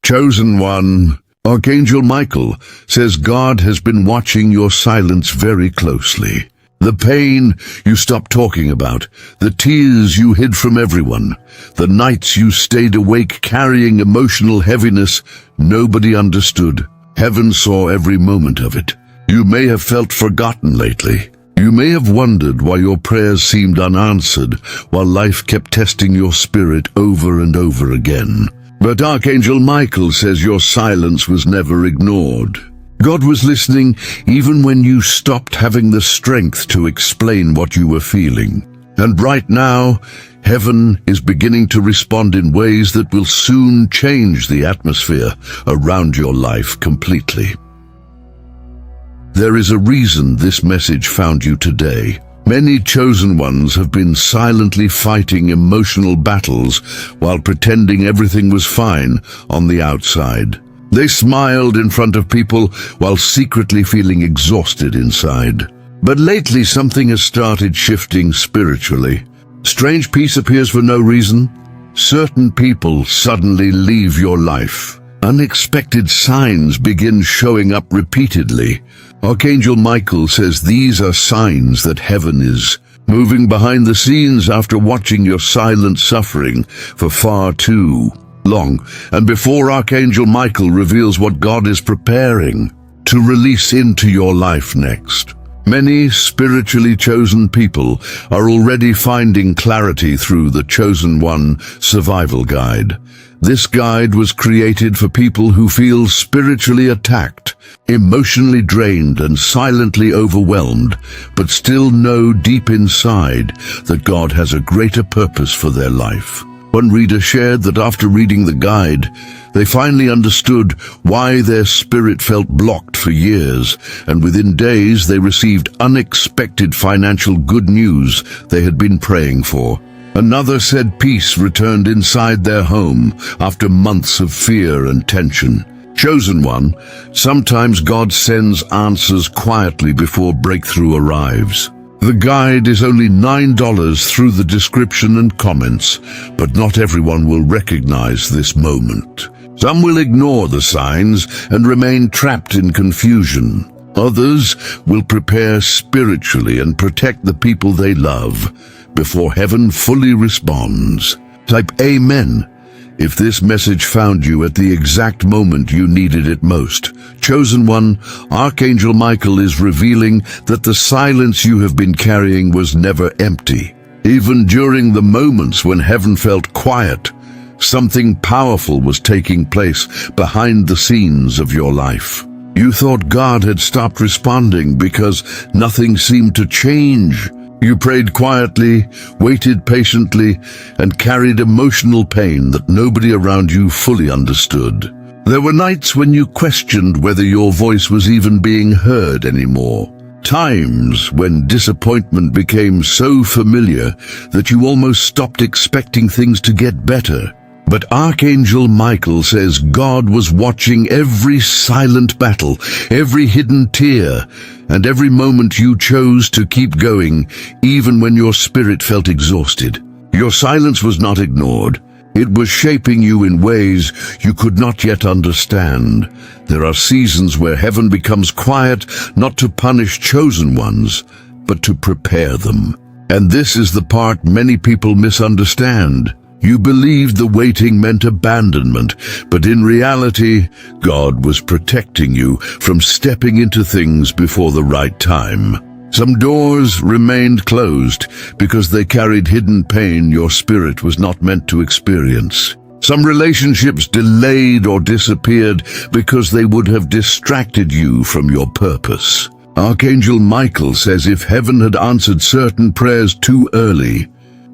Chosen one, Archangel Michael says God has been watching your silence very closely. The pain you stopped talking about, the tears you hid from everyone, the nights you stayed awake carrying emotional heaviness nobody understood. Heaven saw every moment of it. You may have felt forgotten lately. You may have wondered why your prayers seemed unanswered while life kept testing your spirit over and over again. But Archangel Michael says your silence was never ignored. God was listening even when you stopped having the strength to explain what you were feeling. And right now, heaven is beginning to respond in ways that will soon change the atmosphere around your life completely. There is a reason this message found you today. Many chosen ones have been silently fighting emotional battles while pretending everything was fine on the outside. They smiled in front of people while secretly feeling exhausted inside. But lately something has started shifting spiritually. Strange peace appears for no reason. Certain people suddenly leave your life. Unexpected signs begin showing up repeatedly. Archangel Michael says these are signs that heaven is moving behind the scenes after watching your silent suffering for far too long, and before Archangel Michael reveals what God is preparing to release into your life next. Many spiritually chosen people are already finding clarity through the Chosen One Survival Guide. This guide was created for people who feel spiritually attacked, emotionally drained, and silently overwhelmed, but still know deep inside that God has a greater purpose for their life. One reader shared that after reading the guide, they finally understood why their spirit felt blocked for years, and within days they received unexpected financial good news they had been praying for. Another said peace returned inside their home after months of fear and tension. Chosen one, sometimes God sends answers quietly before breakthrough arrives. The guide is only $9 through the description and comments, but not everyone will recognize this moment. Some will ignore the signs and remain trapped in confusion. Others will prepare spiritually and protect the people they love before heaven fully responds. Type Amen if this message found you at the exact moment you needed it most. Chosen one, Archangel Michael is revealing that the silence you have been carrying was never empty. Even during the moments when heaven felt quiet, something powerful was taking place behind the scenes of your life. You thought God had stopped responding because nothing seemed to change. You prayed quietly, waited patiently, and carried emotional pain that nobody around you fully understood. There were nights when you questioned whether your voice was even being heard anymore. Times when disappointment became so familiar that you almost stopped expecting things to get better. But Archangel Michael says God was watching every silent battle, every hidden tear, and every moment you chose to keep going, even when your spirit felt exhausted. Your silence was not ignored. It was shaping you in ways you could not yet understand. There are seasons where heaven becomes quiet, not to punish chosen ones, but to prepare them. And this is the part many people misunderstand. You believed the waiting meant abandonment, but in reality, God was protecting you from stepping into things before the right time. Some doors remained closed because they carried hidden pain your spirit was not meant to experience. Some relationships delayed or disappeared because they would have distracted you from your purpose. Archangel Michael says if heaven had answered certain prayers too early,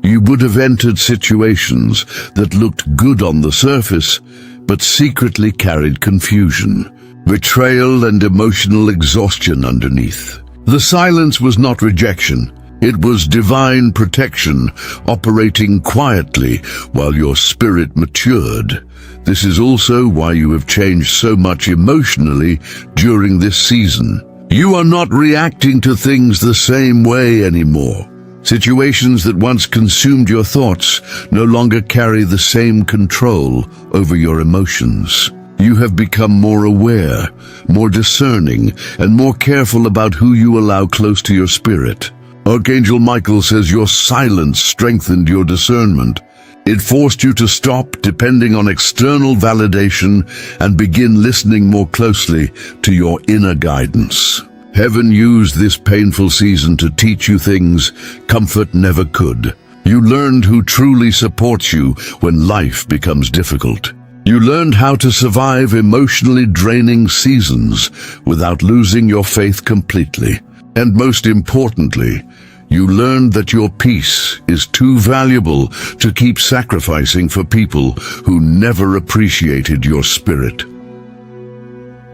you would have entered situations that looked good on the surface, but secretly carried confusion, betrayal, and emotional exhaustion underneath. The silence was not rejection. It was divine protection operating quietly while your spirit matured. This is also why you have changed so much emotionally during this season. You are not reacting to things the same way anymore. Situations that once consumed your thoughts no longer carry the same control over your emotions. You have become more aware, more discerning, and more careful about who you allow close to your spirit. Archangel Michael says your silence strengthened your discernment. It forced you to stop depending on external validation and begin listening more closely to your inner guidance. Heaven used this painful season to teach you things comfort never could. You learned who truly supports you when life becomes difficult. You learned how to survive emotionally draining seasons without losing your faith completely. And most importantly, you learned that your peace is too valuable to keep sacrificing for people who never appreciated your spirit.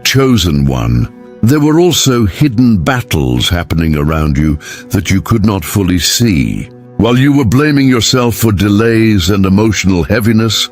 Chosen one. There were also hidden battles happening around you that you could not fully see. While you were blaming yourself for delays and emotional heaviness,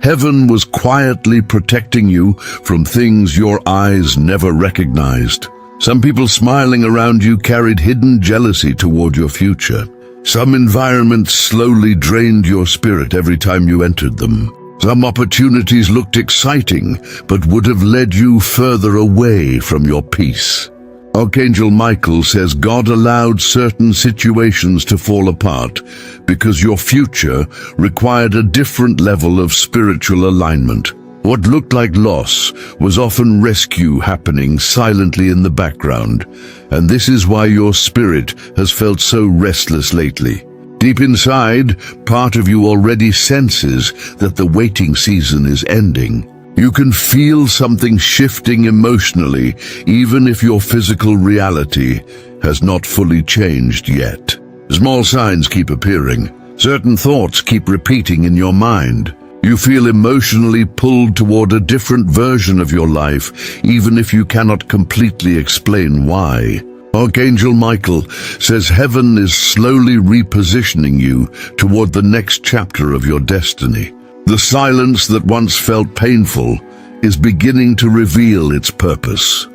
heaven was quietly protecting you from things your eyes never recognized. Some people smiling around you carried hidden jealousy toward your future. Some environments slowly drained your spirit every time you entered them. Some opportunities looked exciting, but would have led you further away from your peace. Archangel Michael says God allowed certain situations to fall apart because your future required a different level of spiritual alignment. What looked like loss was often rescue happening silently in the background, and this is why your spirit has felt so restless lately. Deep inside, part of you already senses that the waiting season is ending. You can feel something shifting emotionally, even if your physical reality has not fully changed yet. Small signs keep appearing. Certain thoughts keep repeating in your mind. You feel emotionally pulled toward a different version of your life, even if you cannot completely explain why. Archangel Michael says heaven is slowly repositioning you toward the next chapter of your destiny. The silence that once felt painful is beginning to reveal its purpose.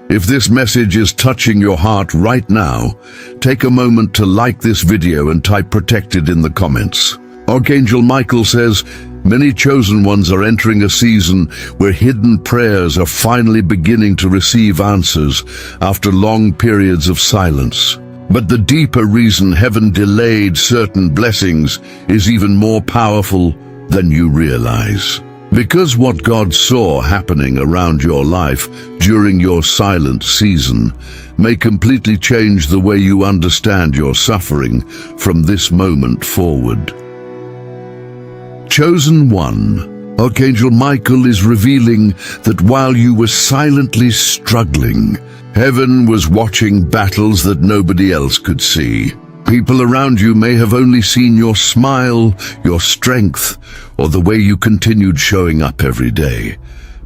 If this message is touching your heart right now, take a moment to like this video and type "protected" in the comments. Archangel Michael says many chosen ones are entering a season where hidden prayers are finally beginning to receive answers after long periods of silence. But the deeper reason heaven delayed certain blessings is even more powerful than you realize. Because what God saw happening around your life during your silent season may completely change the way you understand your suffering from this moment forward. Chosen one, Archangel Michael is revealing that while you were silently struggling, heaven was watching battles that nobody else could see. People around you may have only seen your smile, your strength, or the way you continued showing up every day.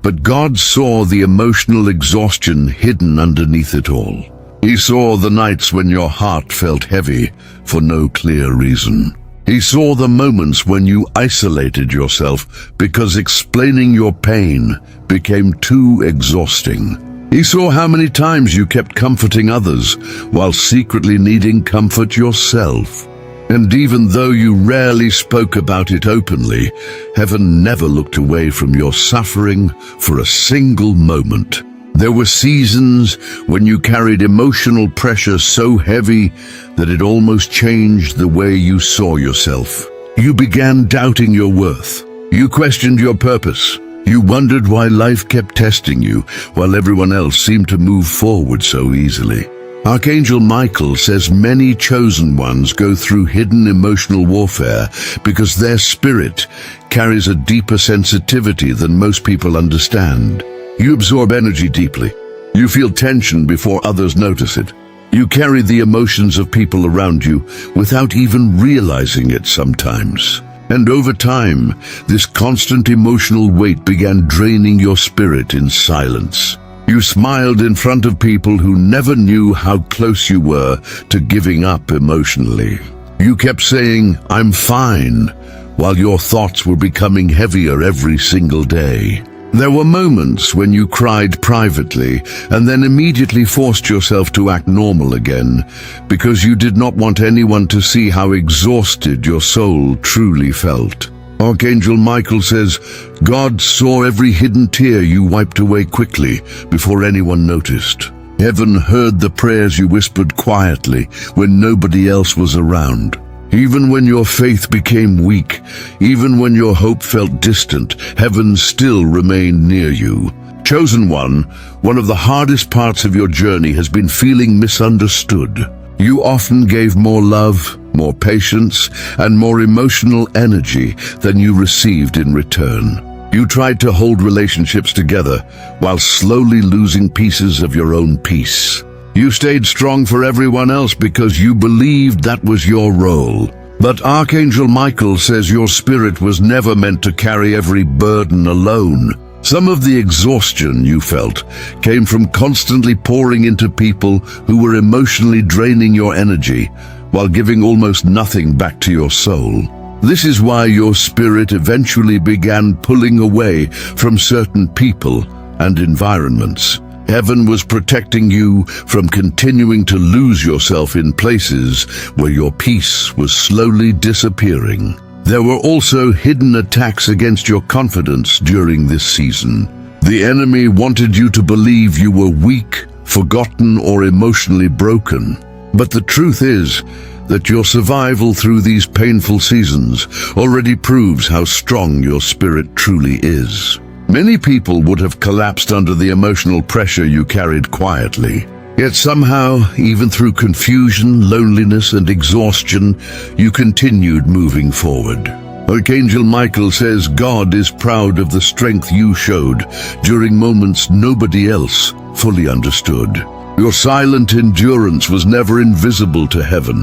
But God saw the emotional exhaustion hidden underneath it all. He saw the nights when your heart felt heavy for no clear reason. He saw the moments when you isolated yourself because explaining your pain became too exhausting. He saw how many times you kept comforting others while secretly needing comfort yourself. And even though you rarely spoke about it openly, heaven never looked away from your suffering for a single moment. There were seasons when you carried emotional pressure so heavy that it almost changed the way you saw yourself. You began doubting your worth. You questioned your purpose. You wondered why life kept testing you while everyone else seemed to move forward so easily. Archangel Michael says many chosen ones go through hidden emotional warfare because their spirit carries a deeper sensitivity than most people understand. You absorb energy deeply. You feel tension before others notice it. You carry the emotions of people around you without even realizing it sometimes. And over time, this constant emotional weight began draining your spirit in silence. You smiled in front of people who never knew how close you were to giving up emotionally. You kept saying, "I'm fine," while your thoughts were becoming heavier every single day. There were moments when you cried privately and then immediately forced yourself to act normal again because you did not want anyone to see how exhausted your soul truly felt. Archangel Michael says, God saw every hidden tear you wiped away quickly before anyone noticed. Heaven heard the prayers you whispered quietly when nobody else was around. Even when your faith became weak, even when your hope felt distant, heaven still remained near you. Chosen one of the hardest parts of your journey has been feeling misunderstood. You often gave more love, more patience, and more emotional energy than you received in return. You tried to hold relationships together while slowly losing pieces of your own peace. You stayed strong for everyone else because you believed that was your role. But Archangel Michael says your spirit was never meant to carry every burden alone. Some of the exhaustion you felt came from constantly pouring into people who were emotionally draining your energy while giving almost nothing back to your soul. This is why your spirit eventually began pulling away from certain people and environments. Heaven was protecting you from continuing to lose yourself in places where your peace was slowly disappearing. There were also hidden attacks against your confidence during this season. The enemy wanted you to believe you were weak, forgotten, or emotionally broken. But the truth is that your survival through these painful seasons already proves how strong your spirit truly is. Many people would have collapsed under the emotional pressure you carried quietly. Yet somehow, even through confusion, loneliness, and exhaustion, you continued moving forward. Archangel Michael says God is proud of the strength you showed during moments nobody else fully understood. Your silent endurance was never invisible to heaven,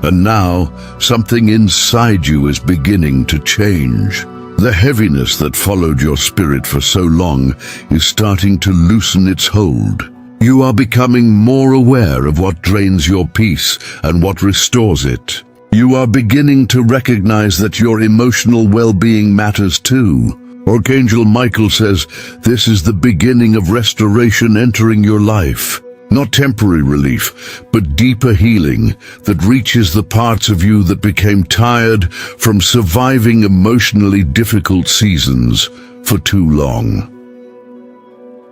and now something inside you is beginning to change. The heaviness that followed your spirit for so long is starting to loosen its hold. You are becoming more aware of what drains your peace and what restores it. You are beginning to recognize that your emotional well-being matters too. Archangel Michael says this is the beginning of restoration entering your life. Not temporary relief, but deeper healing that reaches the parts of you that became tired from surviving emotionally difficult seasons for too long.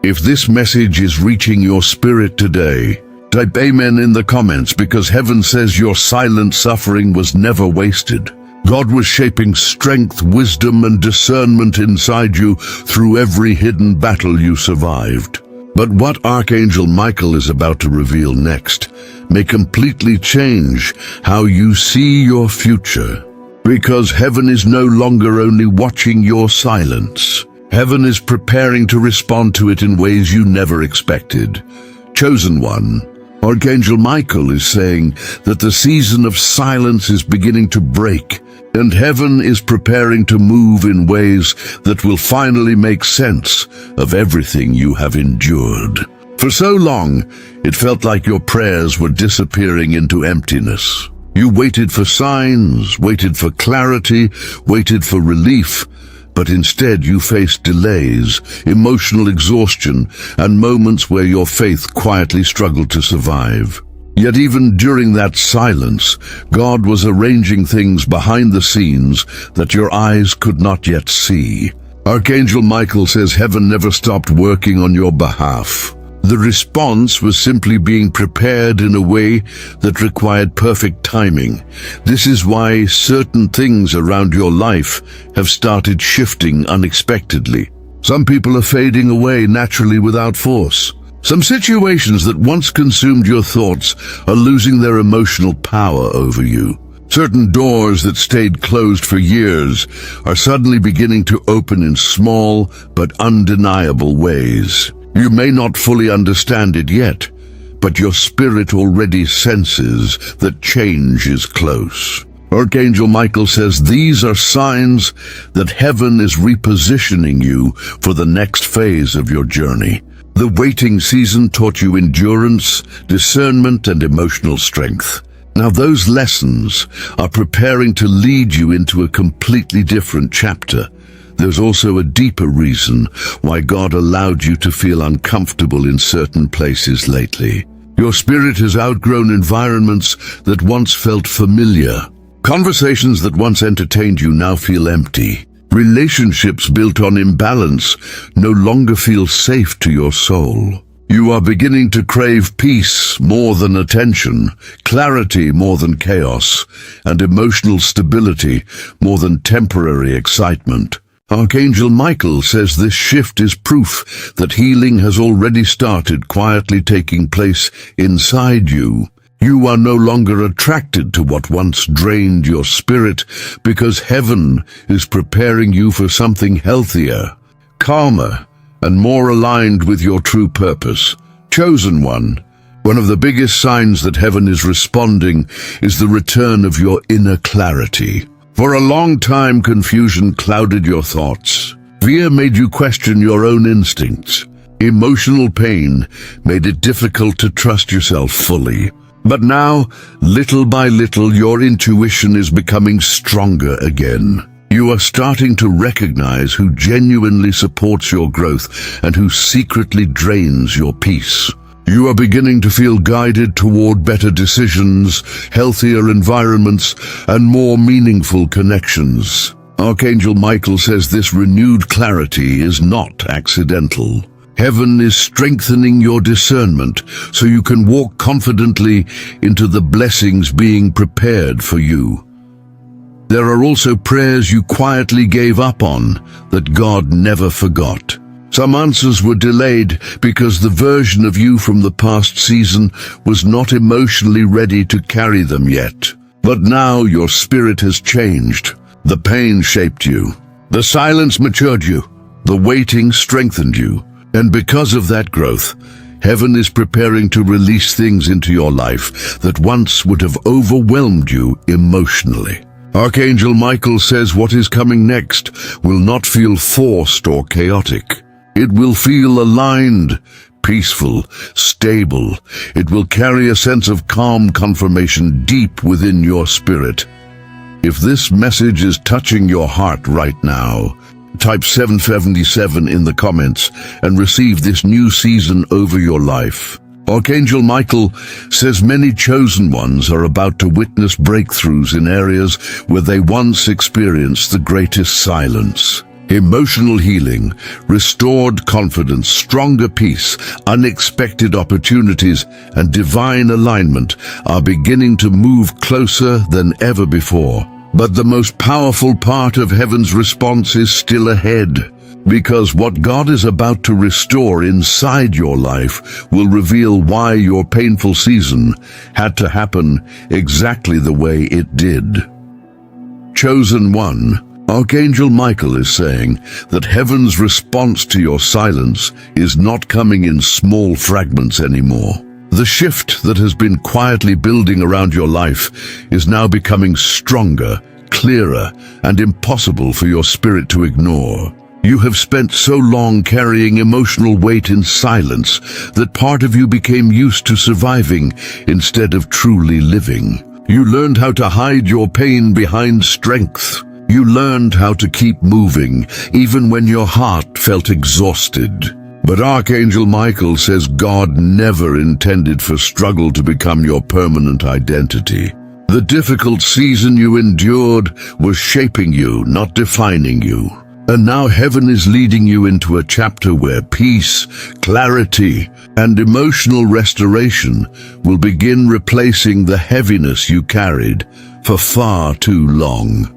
If this message is reaching your spirit today, type Amen in the comments, because heaven says your silent suffering was never wasted. God was shaping strength, wisdom, and discernment inside you through every hidden battle you survived. But what Archangel Michael is about to reveal next may completely change how you see your future. Because heaven is no longer only watching your silence. Heaven is preparing to respond to it in ways you never expected. Chosen one, Archangel Michael is saying that the season of silence is beginning to break, and heaven is preparing to move in ways that will finally make sense of everything you have endured. For so long, it felt like your prayers were disappearing into emptiness. You waited for signs, waited for clarity, waited for relief, but instead you faced delays, emotional exhaustion, and moments where your faith quietly struggled to survive. Yet even during that silence, God was arranging things behind the scenes that your eyes could not yet see. Archangel Michael says heaven never stopped working on your behalf. The response was simply being prepared in a way that required perfect timing. This is why certain things around your life have started shifting unexpectedly. Some people are fading away naturally without force. Some situations that once consumed your thoughts are losing their emotional power over you. Certain doors that stayed closed for years are suddenly beginning to open in small but undeniable ways. You may not fully understand it yet, but your spirit already senses that change is close. Archangel Michael says these are signs that heaven is repositioning you for the next phase of your journey. The waiting season taught you endurance, discernment, and emotional strength. Now those lessons are preparing to lead you into a completely different chapter. There's also a deeper reason why God allowed you to feel uncomfortable in certain places lately. Your spirit has outgrown environments that once felt familiar. Conversations that once entertained you now feel empty. Relationships built on imbalance no longer feel safe to your soul. You are beginning to crave peace more than attention, clarity more than chaos, and emotional stability more than temporary excitement. Archangel Michael says this shift is proof that healing has already started quietly taking place inside you. You are no longer attracted to what once drained your spirit because heaven is preparing you for something healthier, calmer, and more aligned with your true purpose. Chosen one, one of the biggest signs that heaven is responding is the return of your inner clarity. For a long time, confusion clouded your thoughts. Fear made you question your own instincts. Emotional pain made it difficult to trust yourself fully. But now, little by little, your intuition is becoming stronger again. You are starting to recognize who genuinely supports your growth and who secretly drains your peace. You are beginning to feel guided toward better decisions, healthier environments, and more meaningful connections. Archangel Michael says this renewed clarity is not accidental. Heaven is strengthening your discernment so you can walk confidently into the blessings being prepared for you. There are also prayers you quietly gave up on that God never forgot. Some answers were delayed because the version of you from the past season was not emotionally ready to carry them yet. But now your spirit has changed. The pain shaped you. The silence matured you. The waiting strengthened you. And because of that growth, heaven is preparing to release things into your life that once would have overwhelmed you emotionally. Archangel Michael says what is coming next will not feel forced or chaotic. It will feel aligned, peaceful, stable. It will carry a sense of calm confirmation deep within your spirit. If this message is touching your heart right now, type 777 in the comments and receive this new season over your life. Archangel Michael says many chosen ones are about to witness breakthroughs in areas where they once experienced the greatest silence. Emotional healing, restored confidence, stronger peace, unexpected opportunities, and divine alignment are beginning to move closer than ever before. But the most powerful part of heaven's response is still ahead, because what God is about to restore inside your life will reveal why your painful season had to happen exactly the way it did. Chosen one, Archangel Michael is saying that heaven's response to your silence is not coming in small fragments anymore. The shift that has been quietly building around your life is now becoming stronger, clearer, and impossible for your spirit to ignore. You have spent so long carrying emotional weight in silence that part of you became used to surviving instead of truly living. You learned how to hide your pain behind strength. You learned how to keep moving, even when your heart felt exhausted. But Archangel Michael says God never intended for struggle to become your permanent identity. The difficult season you endured was shaping you, not defining you. And now heaven is leading you into a chapter where peace, clarity, and emotional restoration will begin replacing the heaviness you carried for far too long.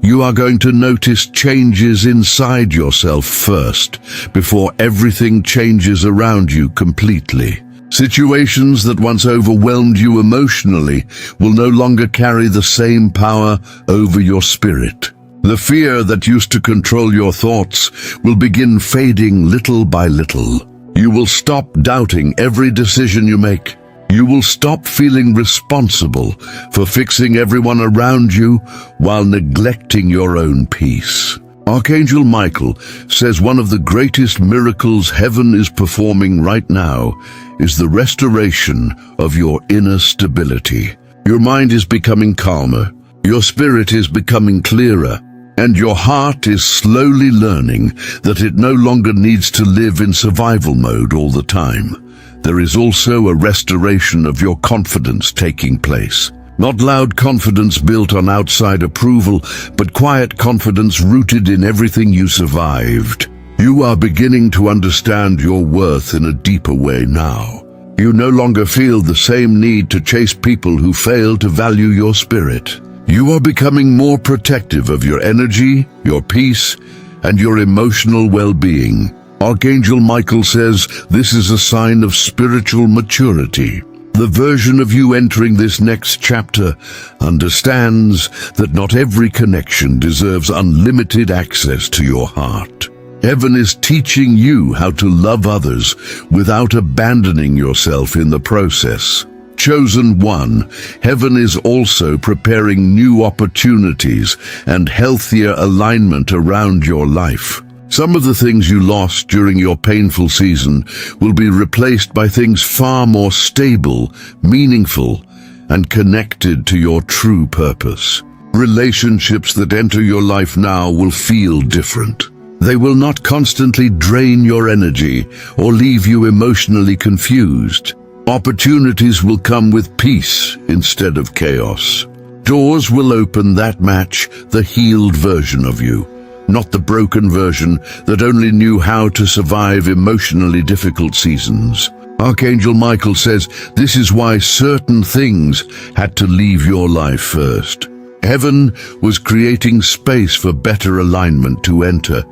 You are going to notice changes inside yourself first, before everything changes around you completely. Situations that once overwhelmed you emotionally will no longer carry the same power over your spirit. The fear that used to control your thoughts will begin fading little by little. You will stop doubting every decision you make. You will stop feeling responsible for fixing everyone around you while neglecting your own peace. Archangel Michael says one of the greatest miracles heaven is performing right now is the restoration of your inner stability. Your mind is becoming calmer, your spirit is becoming clearer, and your heart is slowly learning that it no longer needs to live in survival mode all the time. There is also a restoration of your confidence taking place. Not loud confidence built on outside approval, but quiet confidence rooted in everything you survived. You are beginning to understand your worth in a deeper way now. You no longer feel the same need to chase people who fail to value your spirit. You are becoming more protective of your energy, your peace, and your emotional well-being. Archangel Michael says this is a sign of spiritual maturity. The version of you entering this next chapter understands that not every connection deserves unlimited access to your heart. Heaven is teaching you how to love others without abandoning yourself in the process. Chosen one, heaven is also preparing new opportunities and healthier alignment around your life. Some of the things you lost during your painful season will be replaced by things far more stable, meaningful, and connected to your true purpose. Relationships that enter your life now will feel different. They will not constantly drain your energy or leave you emotionally confused. Opportunities will come with peace instead of chaos. Doors will open that match the healed version of you, not the broken version that only knew how to survive emotionally difficult seasons. Archangel Michael says this is why certain things had to leave your life first. Heaven was creating space for better alignment to enter.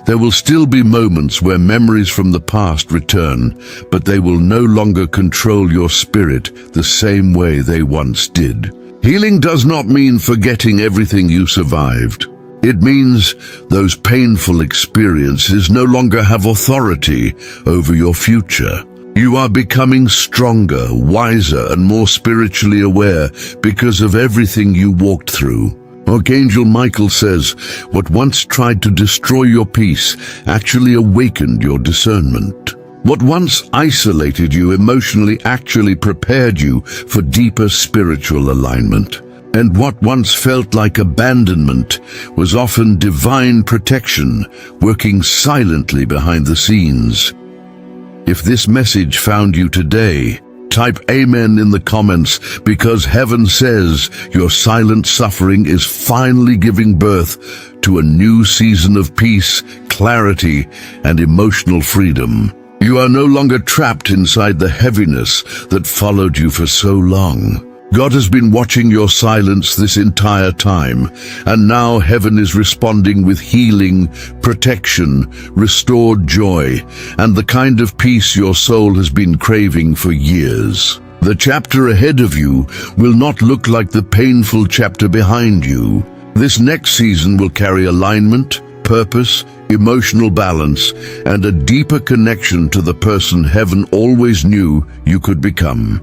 There will still be moments where memories from the past return, but they will no longer control your spirit the same way they once did. Healing does not mean forgetting everything you survived. It means those painful experiences no longer have authority over your future. You are becoming stronger, wiser, and more spiritually aware because of everything you walked through. Archangel Michael says, what once tried to destroy your peace actually awakened your discernment. What once isolated you emotionally actually prepared you for deeper spiritual alignment. And what once felt like abandonment was often divine protection, working silently behind the scenes. If this message found you today, type Amen in the comments, because heaven says your silent suffering is finally giving birth to a new season of peace, clarity, and emotional freedom. You are no longer trapped inside the heaviness that followed you for so long. God has been watching your silence this entire time, and now heaven is responding with healing, protection, restored joy, and the kind of peace your soul has been craving for years. The chapter ahead of you will not look like the painful chapter behind you. This next season will carry alignment, purpose, emotional balance, and a deeper connection to the person heaven always knew you could become.